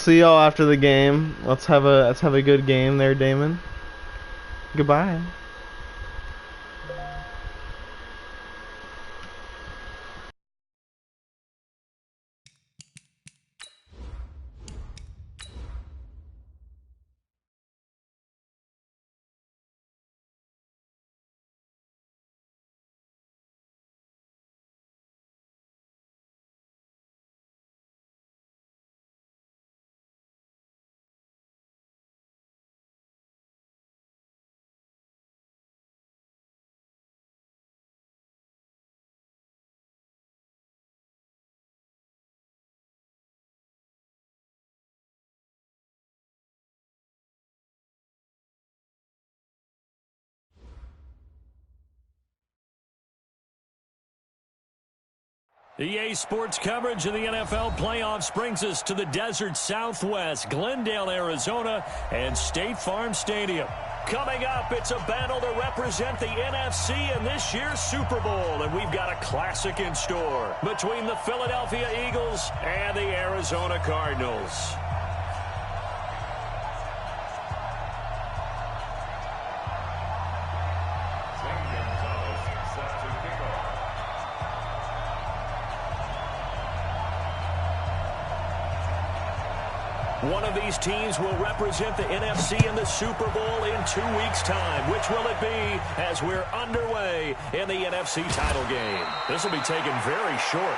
see y'all after the game. Let's have a good game there, Damon. Goodbye. EA Sports coverage of the NFL playoffs brings us to the desert Southwest, Glendale, Arizona, and State Farm Stadium. Coming up, it's a battle to represent the NFC in this year's Super Bowl, and we've got a classic in store between the Philadelphia Eagles and the Arizona Cardinals. One of these teams will represent the NFC in the Super Bowl in 2 weeks' time. Which will it be as we're underway in the NFC title game? This will be taken very short.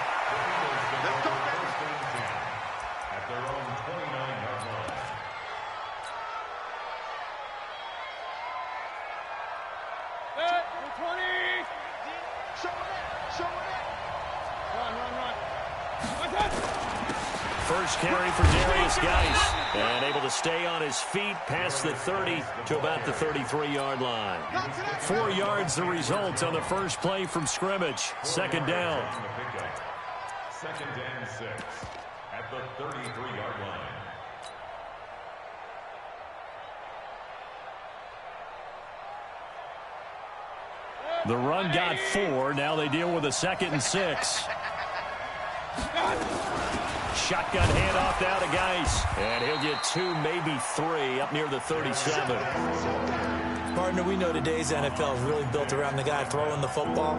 First carry for Darius Geis, and able to stay on his feet past the 30 to about the 33-yard line. 4 yards the result on the first play from scrimmage. Second down. Second and 6 at the 33-yard line. The run got 4. Now they deal with a 2nd and 6. Shotgun handoff now to Geis. And he'll get 2, maybe 3, up near the 37. Partner, we know today's NFL is really built around the guy throwing the football.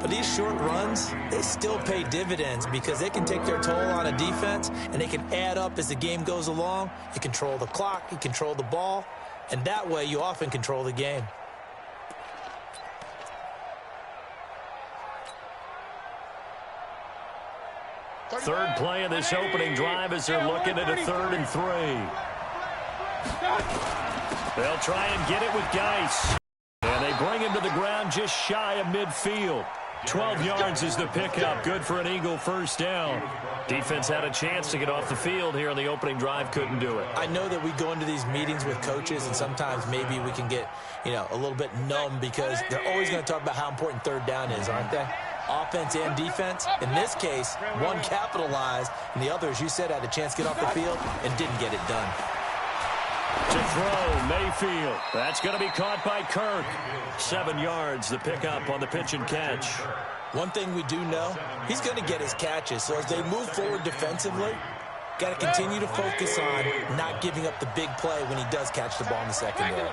But these short runs, they still pay dividends because they can take their toll on a defense, and they can add up as the game goes along. You control the clock, you control the ball, and that way you often control the game. Third play of this opening drive as they're looking at a 3rd and 3. They'll try and get it with Geis. And they bring him to the ground just shy of midfield. 12 yards is the pickup. Good for an Eagle first down. Defense had a chance to get off the field here on the opening drive. Couldn't do it. I know that we go into these meetings with coaches, and sometimes maybe we can get, a little bit numb because they're always going to talk about how important 3rd down is, aren't they? Offense and defense. In this case, one capitalized, and the other, as you said, had a chance to get off the field and didn't get it done. To throw, Mayfield. That's going to be caught by Kirk. 7 yards, the pickup on the pitch and catch. One thing we do know, he's going to get his catches. So as they move forward defensively, got to continue to focus on not giving up the big play when he does catch the ball in the secondary.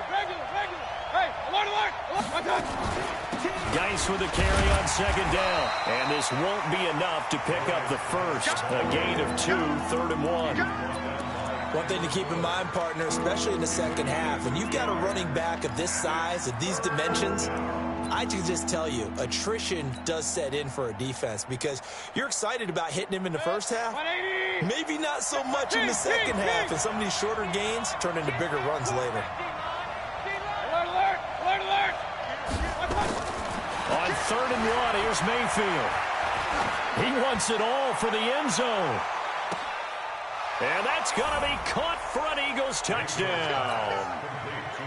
Geis with a carry on 2nd down. And this won't be enough to pick up the first. A gain of 2, 3rd and 1. One thing to keep in mind, partner, especially in the second half, when you've got a running back of this size, of these dimensions, I can just tell you, attrition does set in for a defense because you're excited about hitting him in the first half. Maybe not so much in the second half, and some of these shorter gains turn into bigger runs later. On 3rd and 1, here's Mayfield. He wants it all for the end zone. And that's going to be caught for an Eagles touchdown.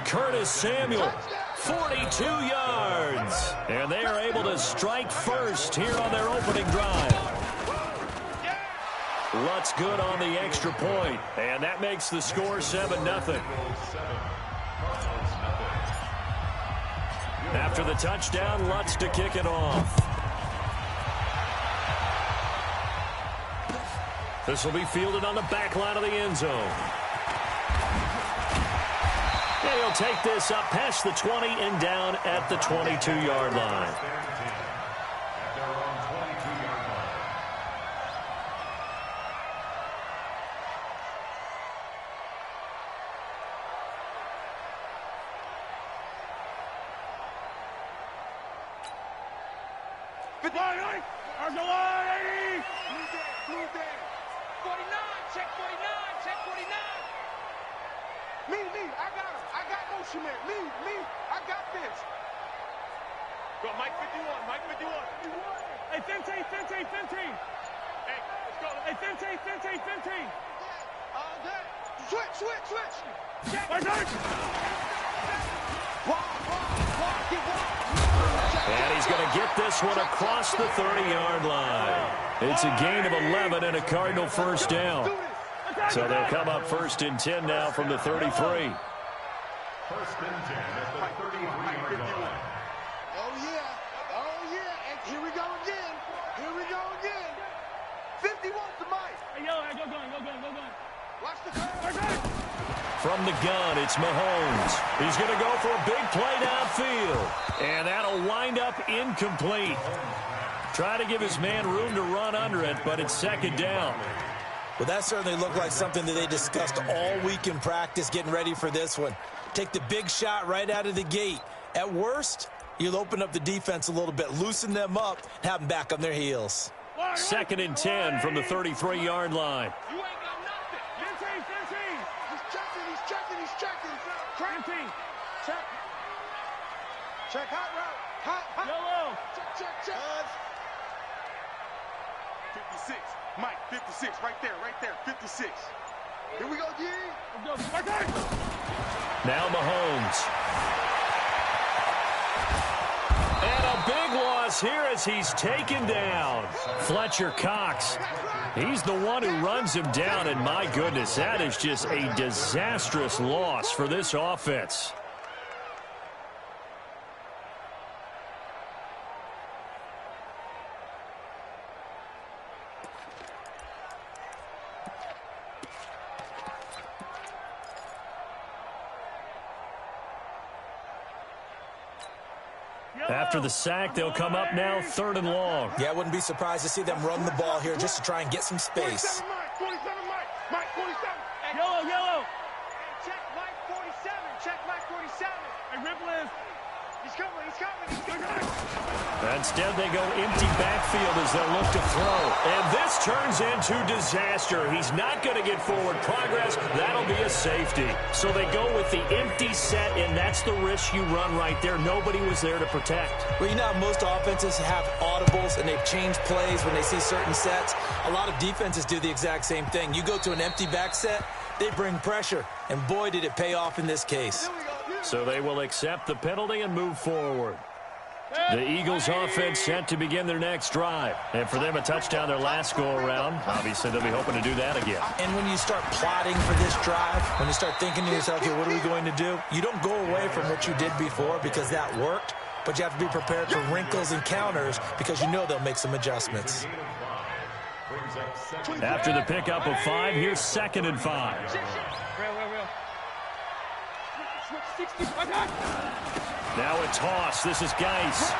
Curtis Samuel, 42 yards. And they are able to strike first here on their opening drive. Lutz good on the extra point. And that makes the score 7-0. After the touchdown, Lutz to kick it off. This will be fielded on the back line of the end zone. And he'll take this up past the 20 and down at the 22-yard line. And he's going to get this one across the 30-yard line. It's a gain of 11 and a Cardinal first down. So they'll come up 1st and 10 now from the 33. 1st and 10 at the 33-yard line. Oh, yeah. Oh, yeah. And here we go again. Here we go again. 50 wants the mic. Hey, yo, go gun. Watch the curve. From the gun, it's Mahomes. He's going to go for a big play downfield. And that'll wind up incomplete. Try to give his man room to run under it, but it's 2nd down. Well, that certainly looked like something that they discussed all week in practice getting ready for this one. Take the big shot right out of the gate. At worst, you'll open up the defense a little bit, loosen them up, have them back on their heels. 2nd and 10 from the 33-yard line. You ain't got nothing. 15. He's checking. Check. Check hot route. Hot. Yellow. Check. 56. Mike, 56. Right there. 56. Here we go, D. Let's go. Now Mahomes. And a big loss here as he's taken down. Fletcher Cox. He's the one who runs him down, and my goodness, that is just a disastrous loss for this offense. After the sack, they'll come up now 3rd and long. Yeah, I wouldn't be surprised to see them run the ball here just to try and get some space. 47, Mike. 47. Yellow. Check Mike 47. Check Mike 47. Hey, Ripple is. He's coming. Instead, they go empty backfield as they'll look to throw. And this turns into disaster. He's not going to get forward progress. That'll be a safety. So they go with the empty set, and that's the risk you run right there. Nobody was there to protect. Well, you know how most offenses have audibles and they've changed plays when they see certain sets. A lot of defenses do the exact same thing. You go to an empty back set, they bring pressure. And boy, did it pay off in this case. So they will accept the penalty and move forward. The Eagles offense set to begin their next drive. And for them, a touchdown their last go-around. Obviously, they'll be hoping to do that again. And when you start plotting for this drive, when you start thinking to yourself, okay, what are we going to do? You don't go away from what you did before because that worked, but you have to be prepared for wrinkles and counters because you know they'll make some adjustments. After the pickup of 5, here's 2nd and 5. Real. 60. Now a toss. This is Geis.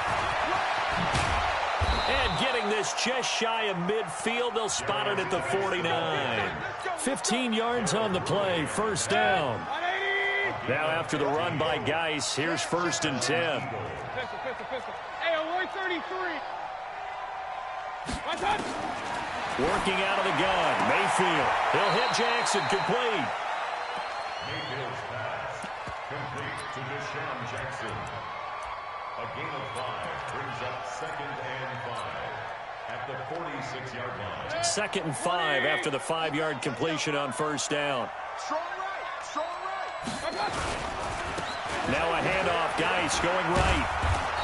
And getting this just shy of midfield. They'll spot it at the 49. 15 yards on the play. 1st down. Now after the run by Geis, here's 1st and 10. Pistol. Hey, alert 33. Working out of the gun. Mayfield. He'll hit Jackson. Complete. Mayfield's pass complete to Deshaun Jackson. A gain of 5 brings up 2nd and 5 at the 46-yard line. 2nd and 5 after the 5-yard completion on 1st down. Strong right. Now a handoff. Geis going right.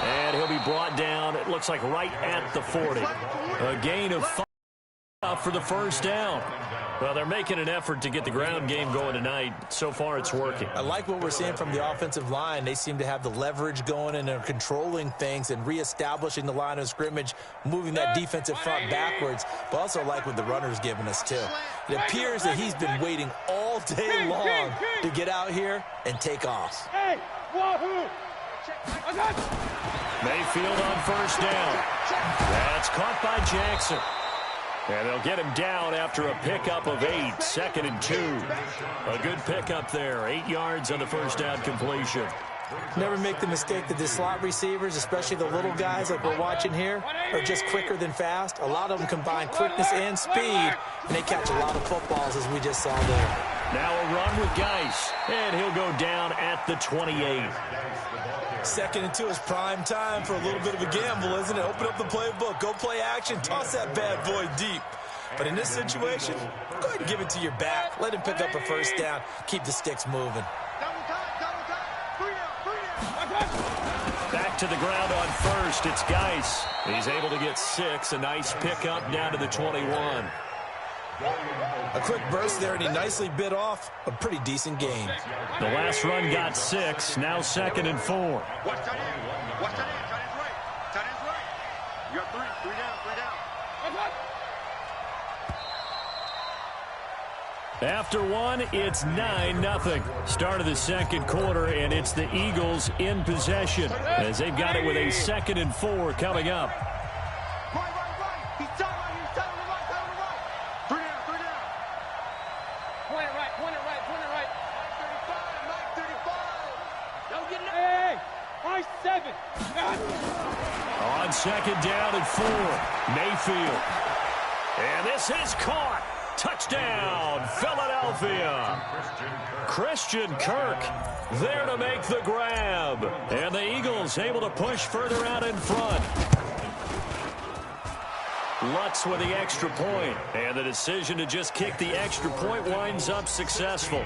And he'll be brought down, it looks like right at the 40. A gain of 5. For the first down. Well, they're making an effort to get the ground game going tonight. So far, it's working. I like what we're seeing from the offensive line. They seem to have the leverage going, and they're controlling things and reestablishing the line of scrimmage, moving that defensive front backwards, but also like what the runner's giving us, too. It appears that he's been waiting all day long to get out here and take off. Mayfield on first down. That's caught by Jackson. And they'll get him down after a pickup of 8, 2nd and 2. A good pickup there, 8 yards on the first down completion. Never make the mistake that the slot receivers, especially the little guys like we're watching here, are just quicker than fast. A lot of them combine quickness and speed, and they catch a lot of footballs, as we just saw there. Now a run with Geis, and he'll go down at the 28. 2nd and 2 is prime time for a little bit of a gamble, isn't it? Open up the playbook, go play action, toss that bad boy deep. But in this situation, go ahead and give it to your back. Let him pick up a first down. Keep the sticks moving. Back to the ground on first. It's Geis. He's able to get 6. A nice pickup down to the 21. A quick burst there, and he nicely bit off a pretty decent gain. The last run got 6. Now 2nd and 4. Watch tight end. Watch tight end. Tight end's right. Tight end's right. You got 3. 3 down. 3 down. After 1, it's 9-0. Start of the second quarter, and it's the Eagles in possession as they've got it with a 2nd and 4 coming up. Right. He's tight right. He's tight on the right. 3 down. 3 down. Point it right. 35. Mike 35. Don't get it. Hey. 7. On 2nd down and 4, Mayfield. And this is caught. Touchdown, Philadelphia. Christian Kirk there to make the grab. And the Eagles able to push further out in front. Lutz with the extra point. And the decision to just kick the extra point winds up successful.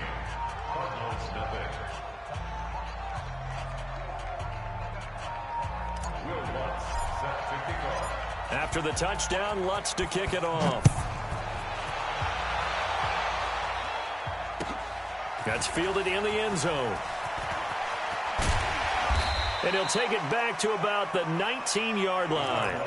After the touchdown, Lutz to kick it off. That's fielded in the end zone. And he'll take it back to about the 19-yard line.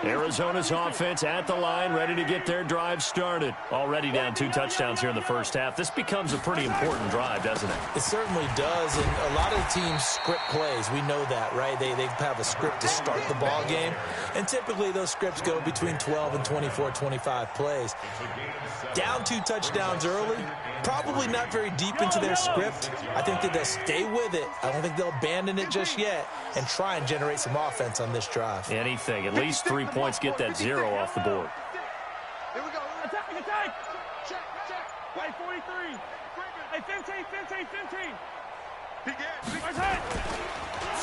Arizona's offense at the line, ready to get their drive started. Already down 2 touchdowns here in the first half. This becomes a pretty important drive, doesn't it? It certainly does, and a lot of teams script plays. We know that, right? They have a script to start the ball game, and typically those scripts go between 12 and 24, 25 plays. Down 2 touchdowns early, probably not very deep into their script. I think that they'll stay with it. I don't think they'll abandon it just yet and try and generate some offense on this drive. Anything. At least 3 points, get that 0 off the board. Here we go. Attack. Check. Wait, 43. Hey, 15.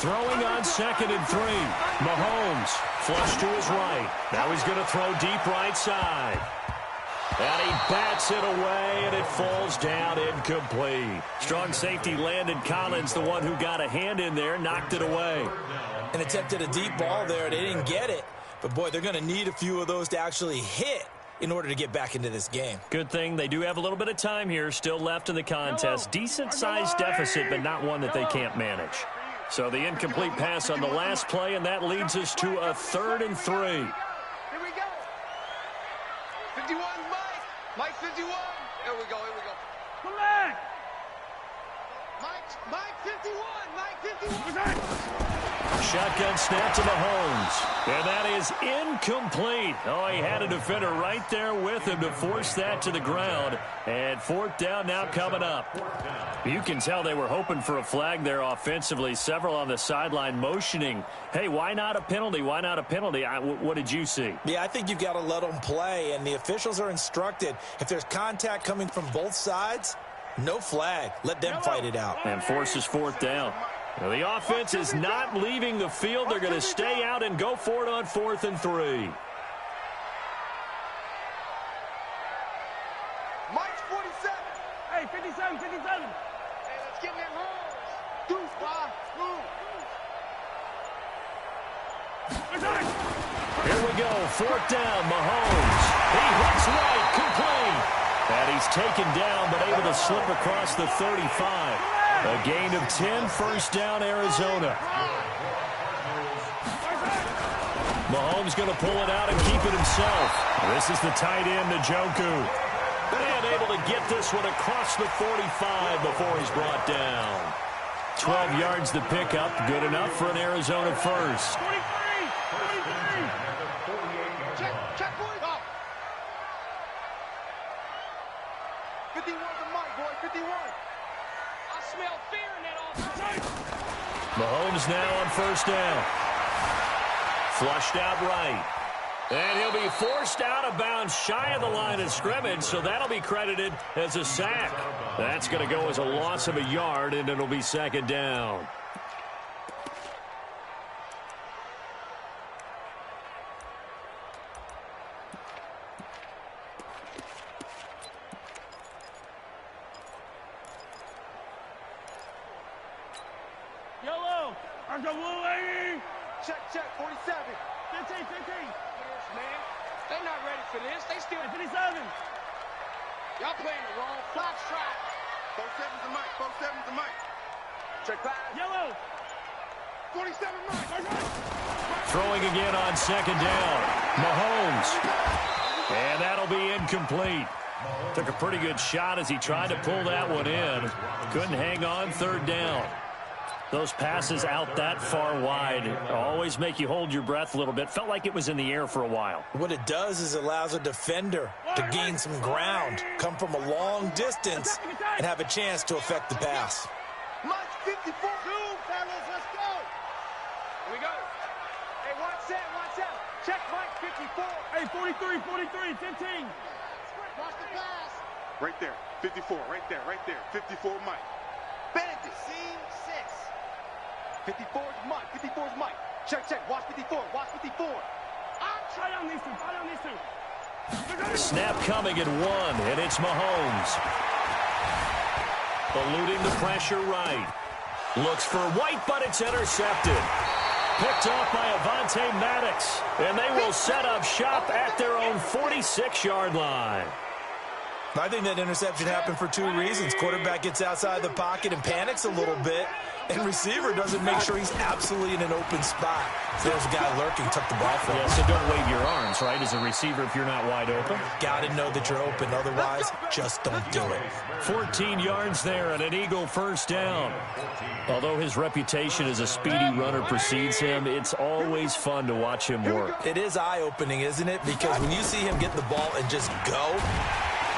Throwing on 2nd and 3. Mahomes flush to his right. Now he's going to throw deep right side. And he bats it away, and it falls down incomplete. Strong safety Landon Collins, the one who got a hand in there, knocked it away. And attempted a deep ball there. They didn't get it. But, boy, they're going to need a few of those to actually hit in order to get back into this game. Good thing they do have a little bit of time here still left in the contest. Decent-sized deficit, but not one that they can't manage. So the incomplete pass on the last play, and that leads us to a 3rd and 3. Here we go. 51, Mike 51. Here we go. Come back. Mike 51. Shotgun snap to Mahomes. And that is incomplete. Oh, he had a defender right there with him to force that to the ground. And 4th down now coming up. You can tell they were hoping for a flag there offensively. Several on the sideline motioning. Hey, why not a penalty? Why not a penalty? What did you see? Yeah, I think you've got to let them play. And the officials are instructed, if there's contact coming from both sides, no flag. Let them fight it out. And forces 4th down. Well, the offense is not leaving the field. They are going to stay out and go for it on 4th and 3. Mike's 47. Hey, 57. Hey, let's get in that rules. Deuce, 5, move. go. Fourth down, Mahomes. He hits right, complete. And he's taken down, but able to slip across the 35. A gain of 10, first down, Arizona. Mahomes going to pull it out and keep it himself. This is the tight end, Njoku. And able to get this one across the 45 before he's brought down. 12 yards the pickup, good enough for an Arizona first. 43! 43! Check, boys. Up. 51's the mic, boy. 51. I smell fear in that offense. Mahomes now on first down. Flushed out right. And he'll be forced out of bounds shy of the line of scrimmage, so that'll be credited as a sack. That's going to go as a loss of a yard, and it'll be second down. Yellow! I'm the blue lady! Check, 47. 15, 15! Man, they not ready for this. They still. 57! Y'all playing the wrong flat strap. 47's the mic. 47's the mic. Check pass. Yellow! 47 mic. Throwing again on second down. Mahomes. And that'll be incomplete. Took a pretty good shot as he tried to pull that one in. Couldn't hang on, third down. Those passes out that far wide always make you hold your breath a little bit. Felt like it was in the air for a while. What it does is allows a defender to gain some ground, come from a long distance, and have a chance to affect the pass. Mike 54. Fellas, let's go. Here we go. Hey, watch out. Check Mike 54. Hey, 43, 43, 15! Watch the pass. Right there. 54, right there. 54 Mike. Bandit. Scene 6. 54's Mike. 54's Mike. Check. Watch 54. Try on these two. Snap coming at one, and it's Mahomes. Eluding the pressure right. Looks for White, but it's intercepted. Picked off by Avonte Maddox, and they will set up shop at their own 46-yard line. I think that interception happened for two reasons. Quarterback gets outside the pocket and panics a little bit, and receiver doesn't make sure he's absolutely in an open spot. So there's a guy lurking, took the ball from him. Yeah, so don't wave your arms, right, as a receiver if you're not wide open. Got to know that you're open. Otherwise, just don't do it. 14 yards there and an Eagle first down. Although his reputation as a speedy runner precedes him, it's always fun to watch him work. It is eye-opening, isn't it? Because when you see him get the ball and just go,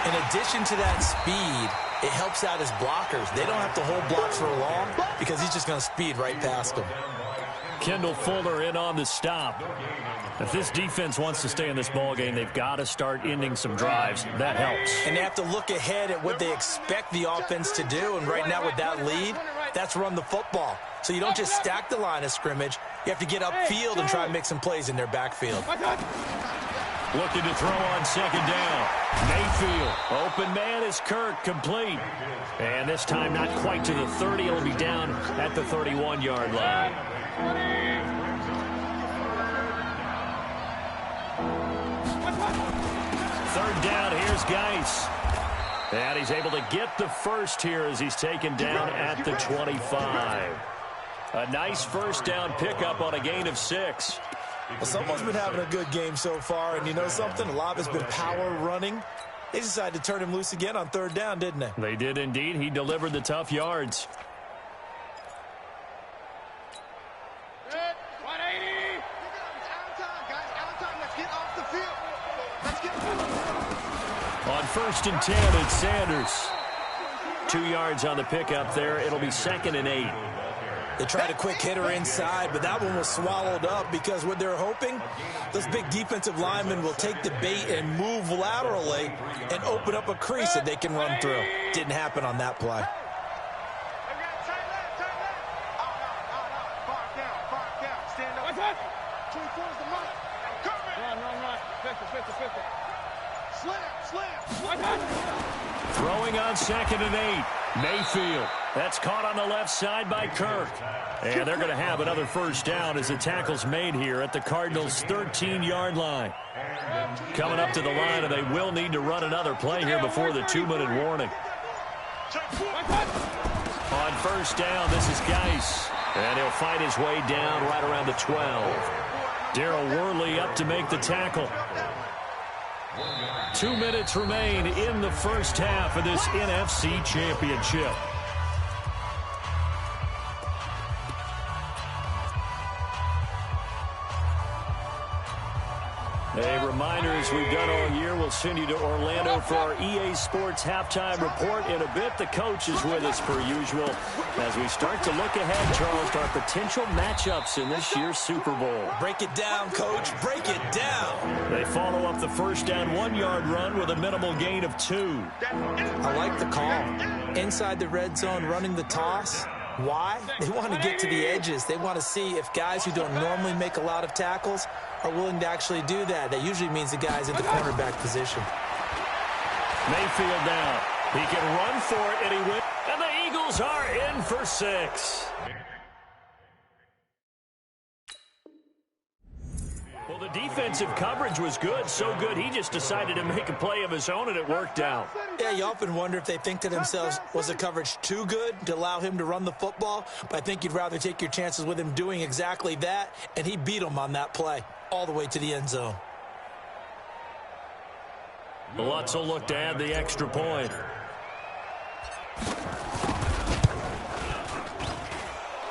in addition to that speed, it helps out his blockers. They don't have to hold blocks for long because he's just going to speed right past them. Kendall Fuller in on the stop. If this defense wants to stay in this ball game, they've got to start ending some drives. That helps. And they have to look ahead at what they expect the offense to do. And right now with that lead, that's run the football. So you don't just stack the line of scrimmage. You have to get upfield and try and make some plays in their backfield. Looking to throw on second down. Mayfield. Open man is Kirk. Complete. And this time not quite to the 30. It'll be down at the 31-yard line. Third down. Here's Geis. And he's able to get the first here as he's taken down at the 25. A nice first down pickup on a gain of 6. Well, someone's been having a good game so far, and you know something? A lot has been power running. They decided to turn him loose again on third down, didn't they? They did indeed. He delivered the tough yards. Good. 180. Out of time, guys. Out of time. Let's get off the field. Let's get. On first and 10, it's Sanders. 2 yards on the pickup there. It'll be 2nd and 8. They tried a quick hitter inside, but that one was swallowed up because what they're hoping, those big defensive linemen will take the bait and move laterally and open up a crease that they can run through. Didn't happen on that play. Turn left. Far down. Stand up. 24's the mark. Run. 50. Slam. Throwing on 2nd and 8. Mayfield. That's caught on the left side by Kirk. And they're going to have another first down as the tackle's made here at the Cardinals' 13-yard line. Coming up to the line, and they will need to run another play here before the 2-minute warning. On first down, this is Geis. And he'll fight his way down right around the 12. Darryl Worley up to make the tackle. 2 minutes remain in the first half of this NFC Championship. A reminder, as we've done all year, we'll send you to Orlando for our EA Sports halftime report. In a bit, the coach is with us per usual as we start to look ahead, Charles, to our potential matchups in this year's Super Bowl. Break it down, Coach. Break it down. They follow up the first down 1-yard run with a minimal gain of 2. I like the call. Inside the red zone, running the toss. Why? They want to get to the edges. They want to see if guys who don't normally make a lot of tackles are willing to actually do that. That usually means the guy's in the cornerback position. Mayfield down. He can run for it, and he wins. And the Eagles are in for 6. Well, the defensive coverage was good, so good he just decided to make a play of his own, and it worked out. Yeah, you often wonder if they think to themselves, was the coverage too good to allow him to run the football? But I think you'd rather take your chances with him doing exactly that, and he beat him on that play all the way to the end zone. Lutz will look to add the extra point.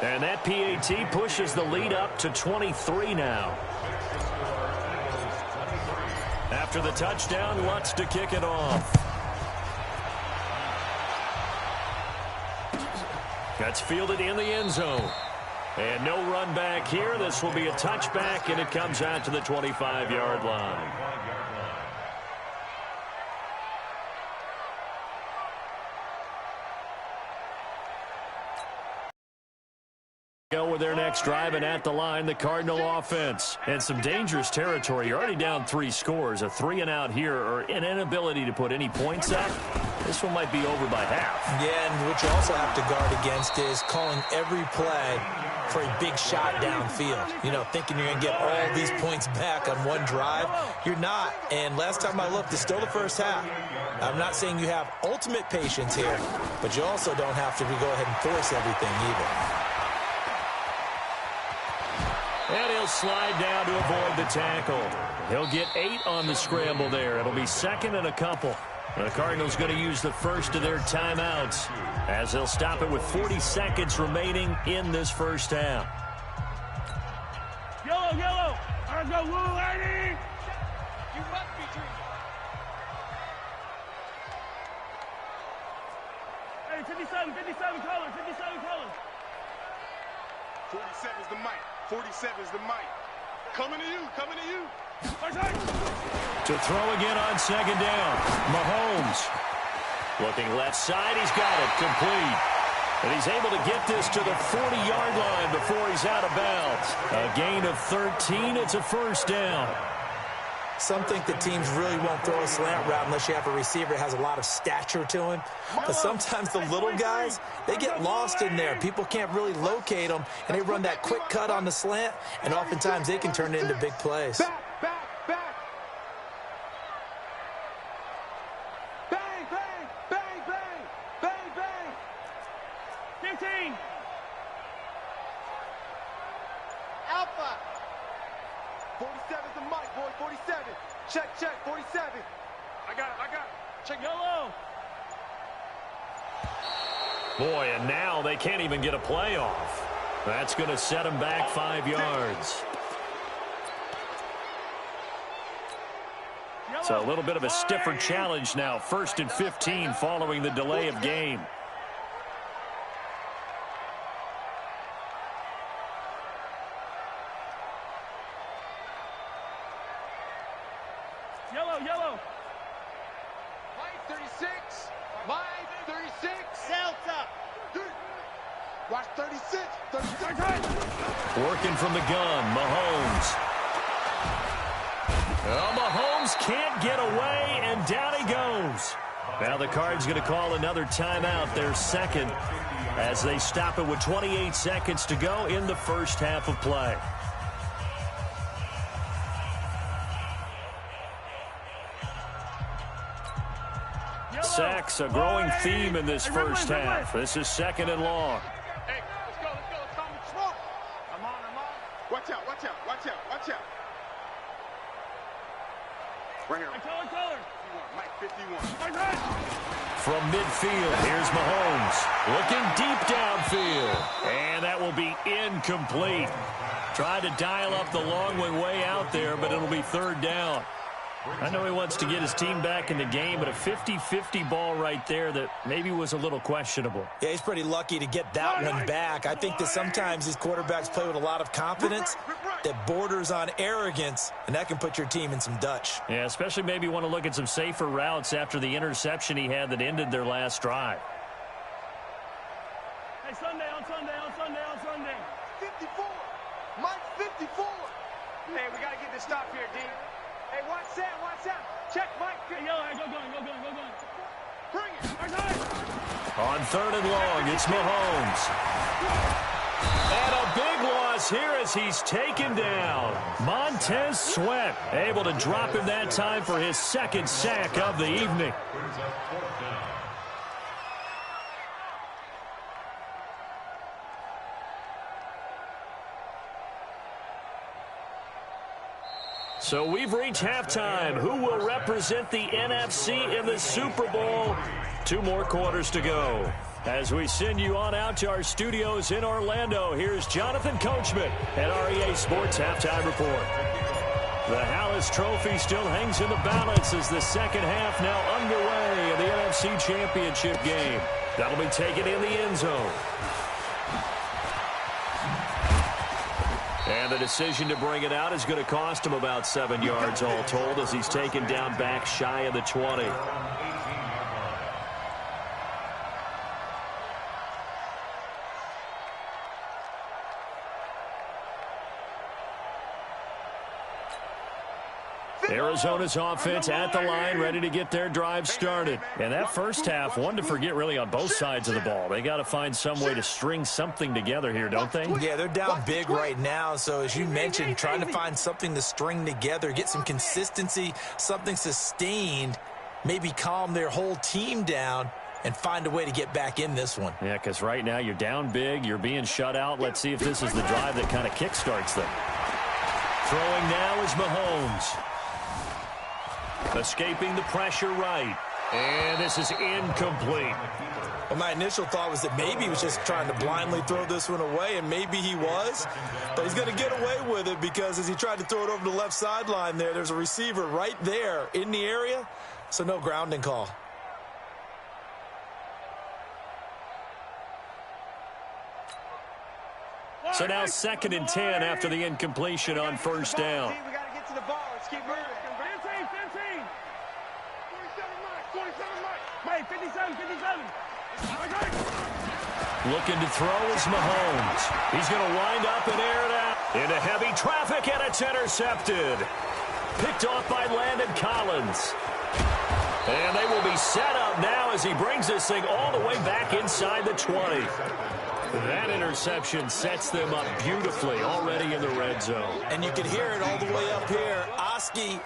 And that PAT pushes the lead up to 23 now. After the touchdown, Lutz to kick it off. That's fielded in the end zone. And no run back here. This will be a touchback, and it comes out to the 25-yard line. Go with their next drive, and at the line, the Cardinal offense. And some dangerous territory. You're already down 3 scores. A 3-and-out here, or an inability to put any points up. This one might be over by half. Yeah, and what you also have to guard against is calling every play for a big shot downfield. You know, thinking you're going to get all these points back on one drive. You're not. And last time I looked, it's still the first half. I'm not saying you have ultimate patience here, but you also don't have to go ahead and force everything either. And he'll slide down to avoid the tackle. He'll get 8 on the scramble there. It'll be second and a couple. The Cardinals going to use the first of their timeouts as they'll stop it with 40 seconds remaining in this first half. Yellow, yellow. Let's go, Woo, lady. You must be dreaming. Hey, 57 colors, 57 colors. 47's the mic. 47's the mic. Coming to you, coming to you. To throw again on second down. Mahomes. Looking left side, he's got it. Complete. And he's able to get this to the 40-yard line before he's out of bounds. A gain of 13. It's a first down. Some think that teams really won't throw a slant route unless you have a receiver that has a lot of stature to him. But sometimes the little guys, they get lost in there. People can't really locate them, and they run that quick cut on the slant, and oftentimes they can turn it into big plays. Back. Bang, bang, bang, bang, bang, bang. 15. Alpha. 47's the mic, boy. 47. Check, 47. I got it. Check yellow. Boy, and now they can't even get a play off. That's going to set them back 5 yards. So a little bit of a stiffer challenge now. 1st and 15 following the delay of game. Yellow. Mike 36. Mike 36. Celta. Watch 36. 36. Working from the gun, Mahomes. Well, Mahomes can't get away, and down he goes. Now the Cards going to call another timeout, their second, as they stop it with 28 seconds to go in the first half of play. Sacks, a growing theme in this first half. This is second and long. Hey, let's go. Come on. I'm on. Watch out. Watch out. Right here. Mike 51. From midfield, here's Mahomes. Looking deep downfield. And that will be incomplete. Tried to dial up the long one way out there, but it'll be third down. I know he wants to get his team back in the game, but a 50-50 ball right there that maybe was a little questionable. Yeah, he's pretty lucky to get that one back. I think that sometimes these quarterbacks play with a lot of confidence that borders on arrogance, and that can put your team in some Dutch. Yeah, especially maybe want to look at some safer routes after the interception he had that ended their last drive. Hey, Sunday. 54. Mike 54. Hey, we got to get this stop here, D. Hey, watch out. Check Mike. Hey, yo, go going. Bring it. On third and long, it's Mahomes. And a big loss here as he's taken down. Montez Sweat able to drop him that time for his second sack of the evening. So we've reached halftime. Who will represent the NFC in the Super Bowl? 2 more quarters to go. As we send you on out to our studios in Orlando, here's Jonathan Coachman at REA Sports Halftime Report. The Hallis Trophy still hangs in the balance as the second half now underway in the NFC Championship game. That'll be taken in the end zone. And the decision to bring it out is going to cost him about 7 yards all told as he's taken down back shy of the 20. Arizona's offense at the line, ready to get their drive started. And that first half, one to forget really on both sides of the ball. They got to find some way to string something together here, don't they? Yeah, they're down big right now. So as you mentioned, trying to find something to string together, get some consistency, something sustained, maybe calm their whole team down and find a way to get back in this one. Yeah, because right now you're down big, you're being shut out. Let's see if this is the drive that kind of kickstarts them. Throwing now is Mahomes. Escaping the pressure right. And this is incomplete. Well, my initial thought was that maybe he was just trying to blindly throw this one away, and maybe he was. But he's going to get away with it because as he tried to throw it over the left sideline there's a receiver right there in the area, so no grounding call. So now 2nd and 10 after the incompletion on first down. We got to get to the ball. Let's keep moving. 15. 47 Mike. 57. Looking to throw is Mahomes. He's going to wind up and air it out into heavy traffic, and it's intercepted. Picked off by Landon Collins. And they will be set up now as he brings this thing all the way back inside the 20. That interception sets them up beautifully already in the red zone. And you can hear it all the way up here. Oski,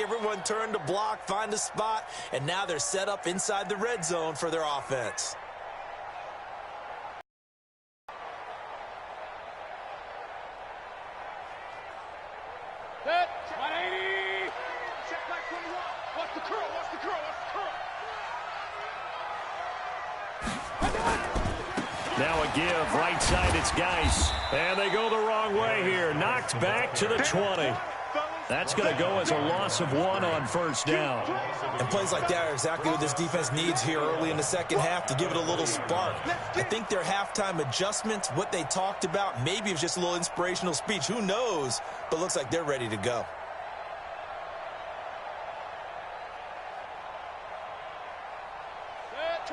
everyone turned to block, find a spot, and now they're set up inside the red zone for their offense. Set. 180. Check back 21. What's the curl? Now a give, right side, it's Geis. And they go the wrong way here. Knocked back to the 20. That's going to go as a loss of 1 on first down. And plays like that are exactly what this defense needs here early in the second half to give it a little spark. I think their halftime adjustments, what they talked about, maybe it was just a little inspirational speech. Who knows? But looks like they're ready to go.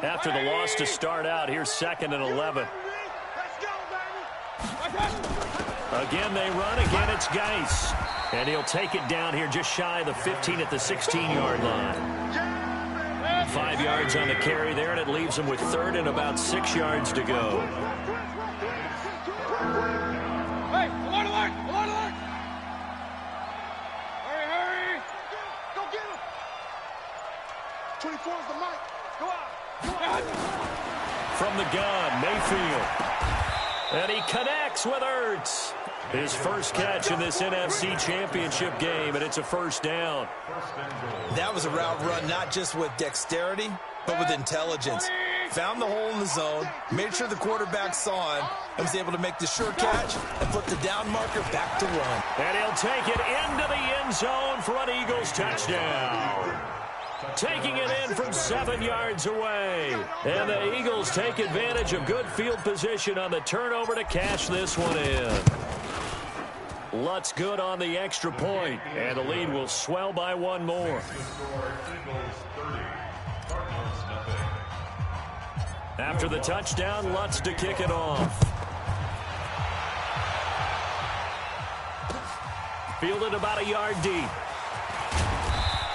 After the loss to start out, here's 2nd and 11. Again, they run. Again, it's Geis. And he'll take it down here just shy of the 15 at the 16-yard line. 5 yards on the carry there, and it leaves them with third and about 6 yards to go. Hey, alert, alert, alert, alert! Hurry, hurry! Go get him! 24 is the mic. Go out. Go out. From the gun, Mayfield. And he connects with Ertz. His first catch in this NFC Championship game, and it's a first down. That was a route run not just with dexterity, but with intelligence. Found the hole in the zone, made sure the quarterback saw him, and was able to make the sure catch and put the down marker back to one. And he'll take it into the end zone for an Eagles touchdown. Taking it in from 7 yards away. And the Eagles take advantage of good field position on the turnover to cash this one in. Lutz good on the extra point, and the lead will swell by one more. After the touchdown, Lutz to kick it off. Fielded about a yard deep.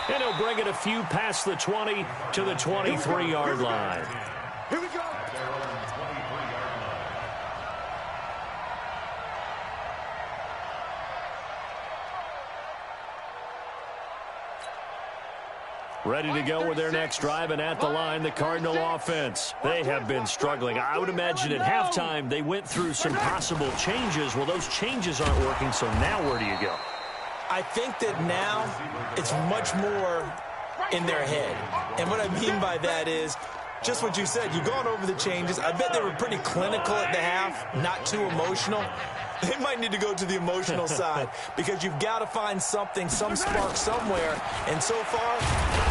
And he'll bring it a few past the 20 to the 23-yard line. Here we go. Ready to go with their next drive, and at the line, the Cardinal offense. They have been struggling. I would imagine at halftime they went through some possible changes. Well, those changes aren't working, so now where do you go? I think that now it's much more in their head. And what I mean by that is just what you said. You've gone over the changes. I bet they were pretty clinical at the half, not too emotional. They might need to go to the emotional side because you've got to find something, some spark somewhere. And so far,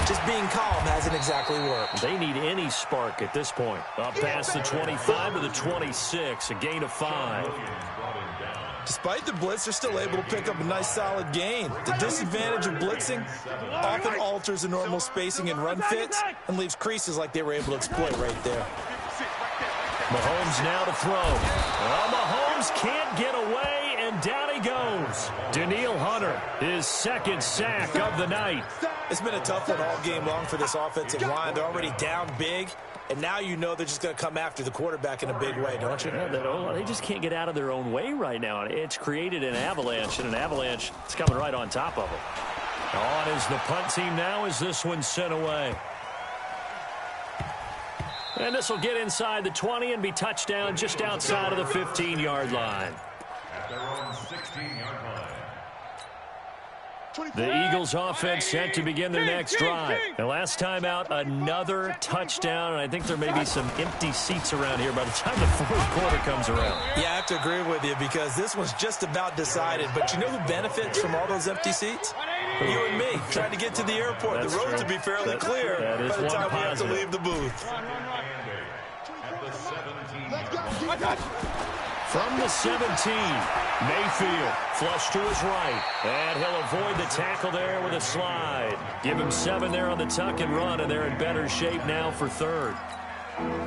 just being calm hasn't exactly worked. They need any spark at this point. Up past the 25 to the 26, a gain of 5. Despite the blitz, they're still able to pick up a nice, solid gain. The disadvantage of blitzing often alters the normal spacing and run fits and leaves creases like they were able to exploit right there. Mahomes now to throw. Well, Mahomes can't get away, and down he goes. Danielle Hunter, his second sack of the night. It's been a tough one all game long for this offensive line. They're already down big, and now you know they're just going to come after the quarterback in a big way, don't you? Yeah, they just can't get out of their own way right now. It's created an avalanche, and an avalanche is coming right on top of them. On is the punt team now as this one's sent away. And this will get inside the 20 and be touchdown just outside of the 15-yard line. At their own 16-yard line. The Eagles offense set to begin their next drive. And last time out, another touchdown. And I think there may be some empty seats around here by the time the fourth quarter comes around. Yeah, I have to agree with you because this one's just about decided. But you know who benefits from all those empty seats? You and me, trying to get to the airport. That's the roads true. will be fairly clear that is by the time we have to positive. leave the booth. At the 17-yard line. From the 17, Mayfield flush to his right. And he'll avoid the tackle there with a slide. Give him 7 there on the tuck and run, and they're in better shape now for third.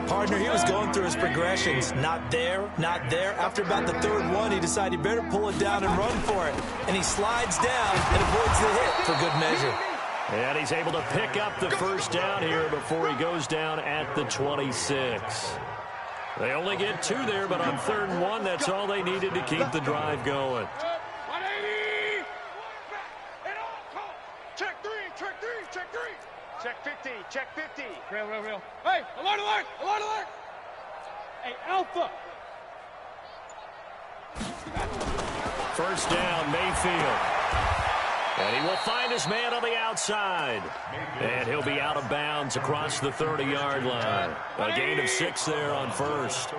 Partner, he was going through his progressions. Not there, not there. After about the third one, he decided he better pull it down and run for it. And he slides down and avoids the hit for good measure. And he's able to pick up the first down here before he goes down at the 26. They only get 2 there, but on 3rd and 1, that's all they needed to keep the drive going. 180! Check 3, check 3, check 3. Check 50, check 50. Real. Hey, alert, alert, alert, alert. Hey, Alpha. First down, Mayfield. And he will find his man on the outside. And he'll be out of bounds across the 30-yard line. A gain of 6 there on first.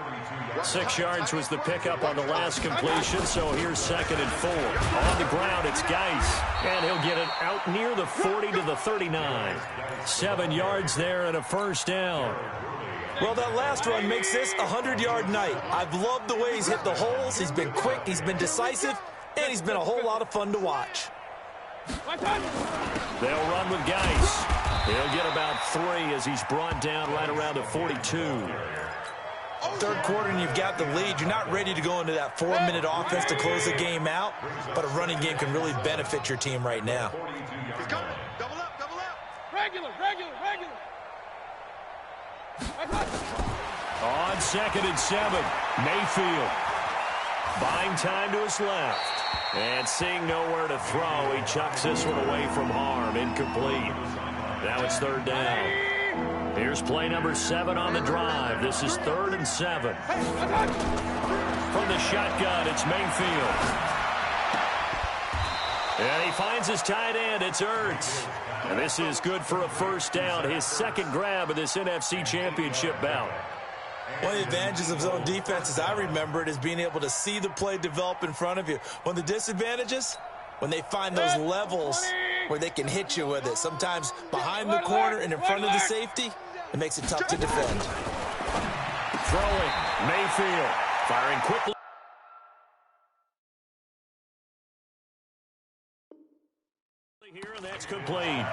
6 yards was the pickup on the last completion, so here's 2nd and 4. On the ground, it's Geis. And he'll get it out near the 40 to the 39. 7 yards there and a first down. Well, that last run makes this a 100-yard night. I've loved the way he's hit the holes. He's been quick, he's been decisive, and he's been a whole lot of fun to watch. They'll run with Geis. He'll get about 3 as he's brought down right around the 42. Third quarter and you've got the lead. You're not ready to go into that 4-minute offense to close the game out, but a running game can really benefit your team right now. He's coming. Double up, double up. Regular. On 2nd and 7, Mayfield. Buying time to his left. And seeing nowhere to throw, he chucks this one away from harm. Incomplete. Now it's 3rd down. Here's play number 7 on the drive. This is 3rd and 7. From the shotgun, it's Mayfield. And he finds his tight end. It's Ertz. And this is good for a 1st down. His 2nd grab of this NFC Championship bout. One of the advantages of zone defense, as I remember it, is being able to see the play develop in front of you. One of the disadvantages, when they find those levels where they can hit you with it. Sometimes behind the corner and in front of the safety, it makes it tough to defend. Throwing, Mayfield. Firing quickly. Here, and that's complete.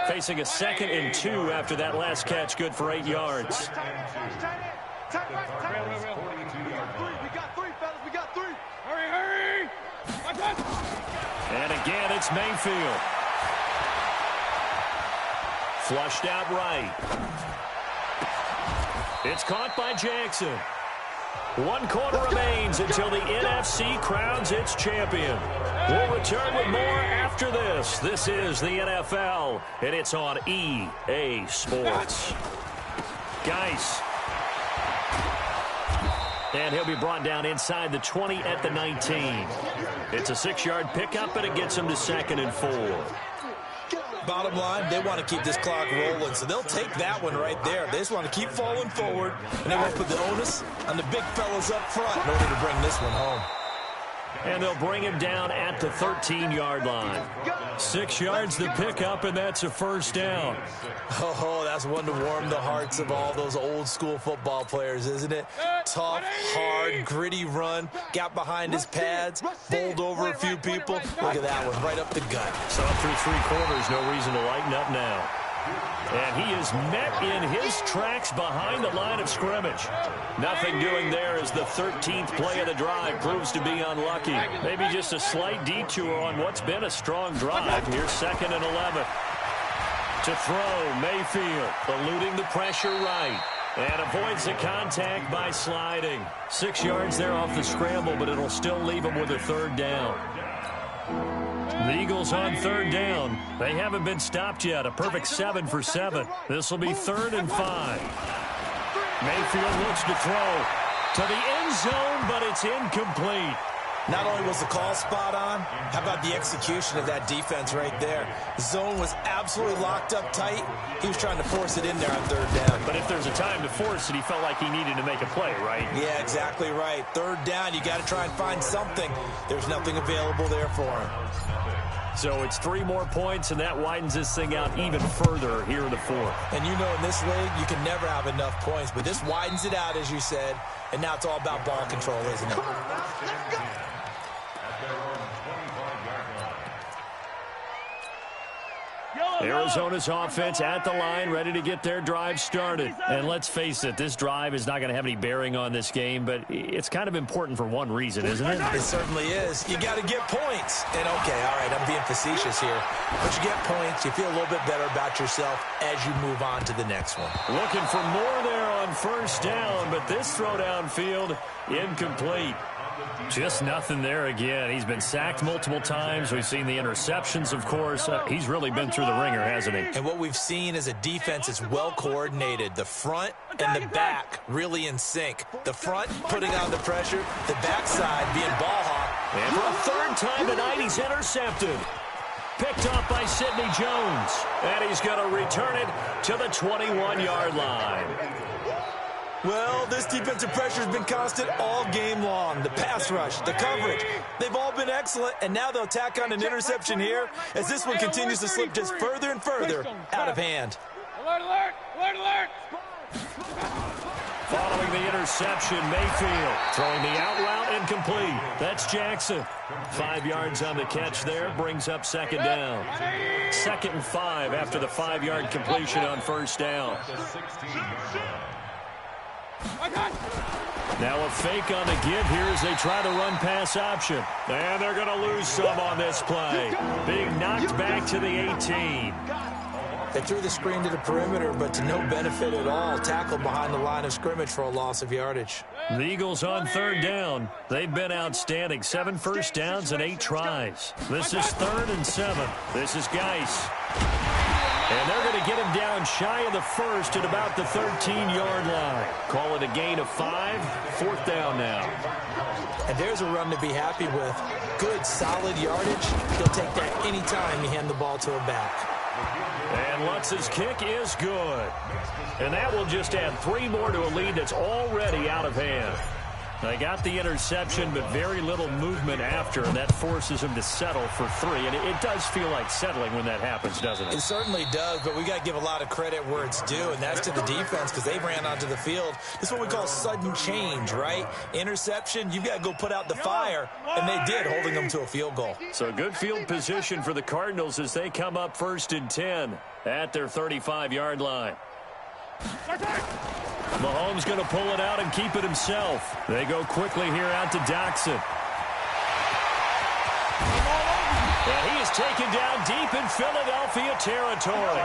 Facing a 2nd and 2 after that last catch, good for 8 yards. We got 3, fellas. We got 3. Hurry! And again, it's Mayfield. Flushed out right. It's caught by Jackson. 1 quarter remains until the NFC crowns its champion. We'll return with more after this. This is the NFL, and it's on EA Sports. Geis. And he'll be brought down inside the 20 at the 19. It's a 6-yard pickup, and it gets him to 2nd and 4. Bottom line, they want to keep this clock rolling, so they'll take that one right there. They just want to keep falling forward, and they want to put the onus on the big fellas up front in order to bring this one home. And they'll bring him down at the 13-yard line. 6 yards to pick up, and that's a 1st down. Oh, that's one to warm the hearts of all those old-school football players, isn't it? Tough, hard, gritty run. Got behind his pads, bowled over a few people. Look at that one, right up the gut. So through 3 quarters, no reason to lighten up now. And he is met in his tracks behind the line of scrimmage. Nothing doing there as the 13th play of the drive proves to be unlucky. Maybe just a slight detour on what's been a strong drive. Here's 2nd and 11. To throw, Mayfield eluding the pressure right. And avoids the contact by sliding. 6 yards there off the scramble, but it'll still leave him with a 3rd down. The Eagles on 3rd down. They haven't been stopped yet. A perfect 7 for 7. This will be 3rd and 5. Mayfield looks to throw to the end zone, but it's incomplete. Not only was the call spot on, how about the execution of that defense right there? The zone was absolutely locked up tight. He was trying to force it in there on 3rd down. But if there's a time to force it, he felt like he needed to make a play, right? Yeah, exactly right. 3rd down, you got to try and find something. There's nothing available there for him. So it's 3 more points, and that widens this thing out even further here in the 4th. And you know in this league, you can never have enough points, but this widens it out, as you said, and now it's all about ball control, isn't it? Arizona's offense at the line, ready to get their drive started. And let's face it, this drive is not going to have any bearing on this game, but it's kind of important for one reason, isn't it? It certainly is. You got to get points. And, okay, all right, I'm being facetious here. But you get points, you feel a little bit better about yourself as you move on to the next one. Looking for more there on 1st down, but this throw downfield, incomplete. Just nothing there again. He's been sacked multiple times. We've seen the interceptions, of course. He's really been through the ringer, hasn't he? And what we've seen is a defense is well coordinated. The front and the back really in sync. The front putting on the pressure, the backside being ball hawk. And for a 3rd time tonight, he's intercepted. Picked off by Sidney Jones. And he's going to return it to the 21-yard line. Well, this defensive pressure has been constant all game long. The pass rush, the coverage, they've all been excellent, and now they'll tack on an interception here as this one continues to slip just further and further out of hand. Alert, alert, alert, alert. Following the interception, Mayfield throwing the out route incomplete. That's Jackson. 5 yards on the catch there, brings up 2nd down. 2nd and 5 after the 5-yard completion on 1st down. Now a fake on the give here as they try to run pass option. And they're going to lose some on this play. Being knocked back to the 18. They threw the screen to the perimeter, but to no benefit at all. Tackled behind the line of scrimmage for a loss of yardage. The Eagles on third down. They've been outstanding. 7 first downs and 8 tries. This is 3rd and 7. This is Geis. And they're going to get him down shy of the first at about the 13-yard line. Call it a gain of 5. 4th down now. And there's a run to be happy with. Good, solid yardage. He'll take that any time you hand the ball to a back. And Lutz's kick is good. And that will just add 3 more to a lead that's already out of hand. They got the interception, but very little movement after, and that forces him to settle for 3. And it does feel like settling when that happens, doesn't it? It certainly does, but we got to give a lot of credit where it's due, and that's to the defense because they ran onto the field. This is what we call sudden change, right? Interception, you've got to go put out the fire, and they did, holding them to a field goal. So good field position for the Cardinals as they come up 1st and 10 at their 35-yard line. Mahomes going to pull it out and keep it himself. They go quickly here out to Doxson. And he is taken down deep in Philadelphia territory.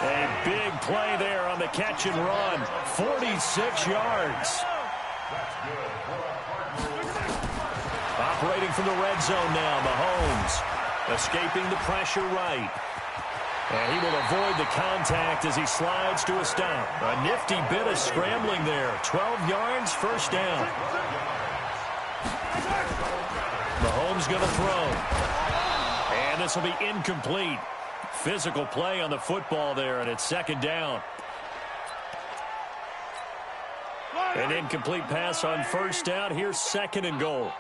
A big play there on the catch and run. 46 yards. Operating from the red zone now, Mahomes. Escaping the pressure right. And he will avoid the contact as he slides to a stop. A nifty bit of scrambling there. 12 yards, 1st down. Mahomes going to throw. And this will be incomplete. Physical play on the football there, and it's 2nd down. An incomplete pass on 1st down. Here's 2nd and goal.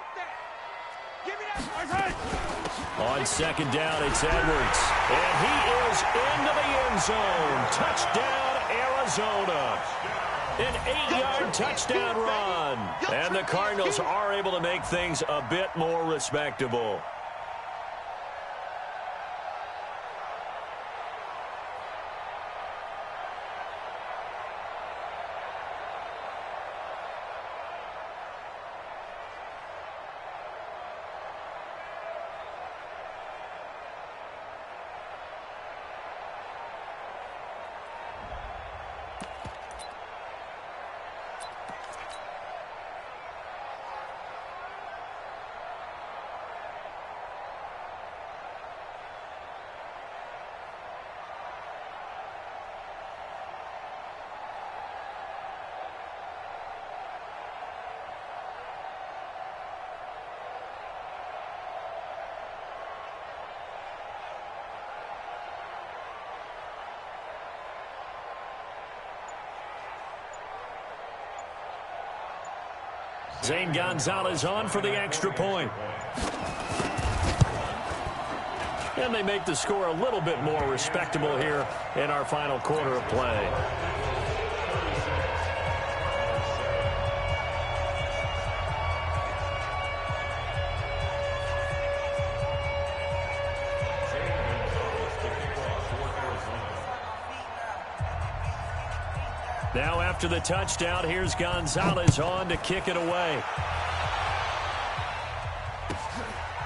On 2nd down, it's Edwards. And he is into the end zone. Touchdown, Arizona. An 8-yard touchdown run. And the Cardinals are able to make things a bit more respectable. Zane Gonzalez on for the extra point. And they make the score a little bit more respectable here in our final quarter of play. Now after the touchdown, here's Gonzalez on to kick it away.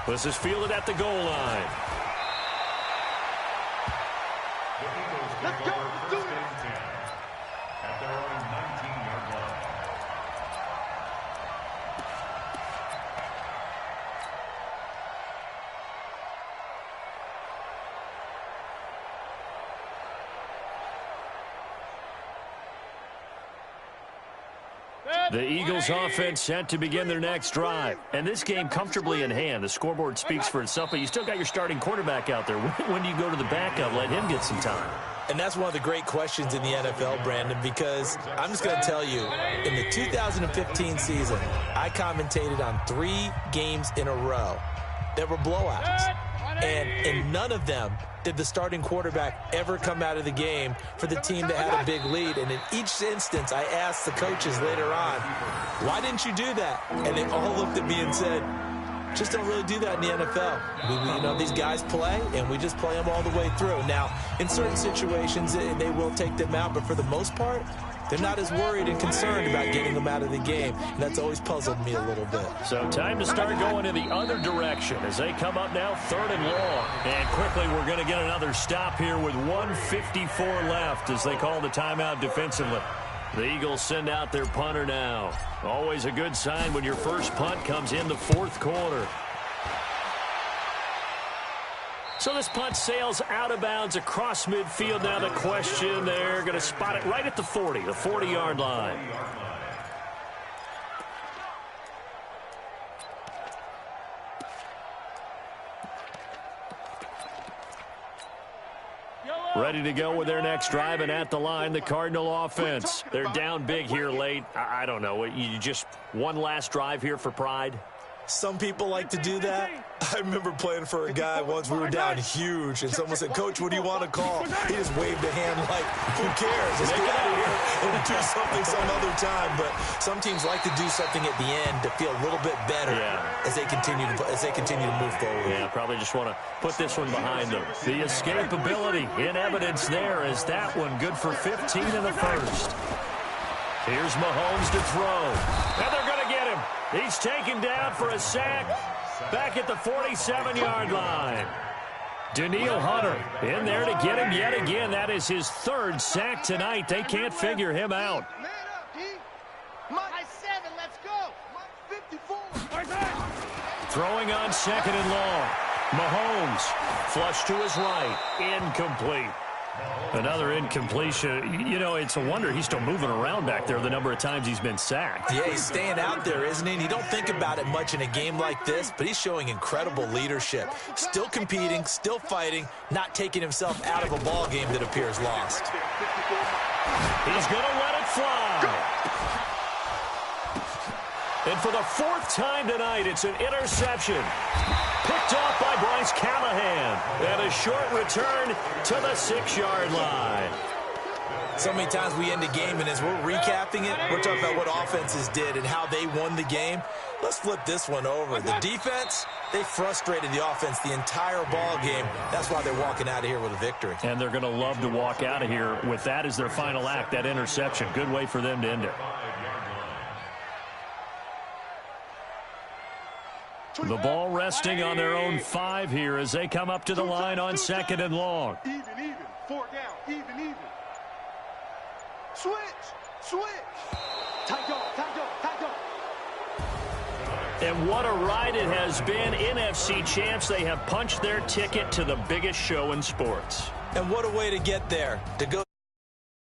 This is fielded at the goal line. Let's go. Let's do it. At their own 19-yard line. The Eagles offense set to begin their next drive. And this game comfortably in hand. The scoreboard speaks for itself, but you still got your starting quarterback out there. When do you go to the backup, let him get some time? And that's one of the great questions in the NFL, Brandon, because I'm just going to tell you, in the 2015 season, I commentated on 3 games in a row that were blowouts. And in none of them did the starting quarterback ever come out of the game for the team that had a big lead. And in each instance, I asked the coaches later on, why didn't you do that? And they all looked at me and said, just don't really do that in the NFL. These guys play, and we just play them all the way through. Now, in certain situations, they will take them out, but for the most part, They're not as worried and concerned about getting them out of the game, and that's always puzzled me a little bit. So time to start going in the other direction as they come up now 3rd and long. And quickly we're going to get another stop here with 1:54 left as they call the timeout defensively. The Eagles send out their punter now. Always a good sign when your first punt comes in the 4th quarter. So this punt sails out of bounds across midfield. Now the question, they're going to spot it right at the 40, the 40-yard line. Ready to go with their next drive, and at the line, the Cardinal offense. They're down big here late. I don't know. You just one last drive here for pride? Some people like to do that. I remember playing for a guy once. We were down huge, and someone said, "Coach, what do you want to call?" He just waved a hand like, who cares? Let's get out of here and do something some other time. But some teams like to do something at the end to feel a little bit better as they continue to move forward. Yeah, probably just want to put this one behind them. The escapability in evidence there as that one good for 15 in the first. Here's Mahomes to throw. And they're going to get him. He's taken down for a sack back at the 47-yard line. Daniil Hunter in there to get him yet again. That is his 3rd sack tonight. They can't figure him out. Throwing on 2nd and long. Mahomes flush to his right. Incomplete. Another incompletion. You know, it's a wonder he's still moving around back there the number of times he's been sacked. Yeah, he's staying out there, isn't he? And you don't think about it much in a game like this, but he's showing incredible leadership. Still competing, still fighting, not taking himself out of a ball game that appears lost. He's going to let it fly. And for the 4th time tonight, it's an interception. Picked off by Bryce Callahan. And a short return to the 6-yard line. So many times we end a game, and as we're recapping it, we're talking about what offenses did and how they won the game. Let's flip this one over. The defense, they frustrated the offense the entire ball game. That's why they're walking out of here with a victory. And they're going to love to walk out of here with that as their final act, that interception. Good way for them to end it. The ball resting on their own 5 here as they come up to the line on 2nd and long. Even. 4 down. Even. Switch. Tight go. And what a ride it has been. NFC champs, they have punched their ticket to the biggest show in sports. And what a way to get there. To go